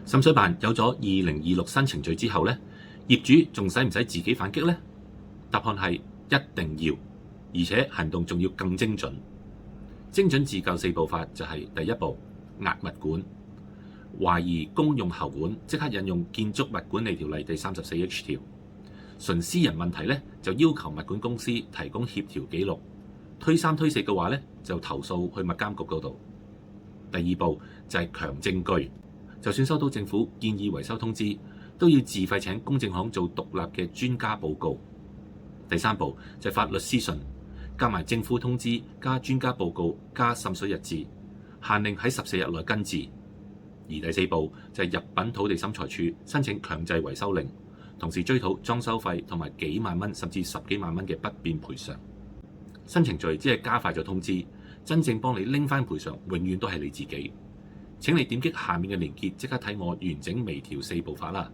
滲水辦有咗2026新程序之後呢，業主仲使唔使自己反擊呢？答案係一定要，而且行動仲要更精準。精準自救4步法就係第一步，壓物管。懷疑公用喉管，即刻引用《建築物管理條例》第34H 條。純私人問題呢，就要求物管公司提供協調記錄。推三推四嘅話呢，就投訴去物監局嗰度。第二步就係強證據，就算收到政府建議維修通知，都要自費請公證行做獨立嘅專家報告。第三步就係發律師信，加埋政府通知加專家報告加滲水日誌，限令喺14日內根治。而第四步就係入稟土地審裁處申請強制維修令，同時追討裝修費同埋幾萬蚊甚至10幾萬蚊嘅不便賠償。新程序只係加快咗通知，真正幫你拎翻賠償永遠都係你自己。請你點擊下面嘅連結，即刻睇我完整微調4步法啦。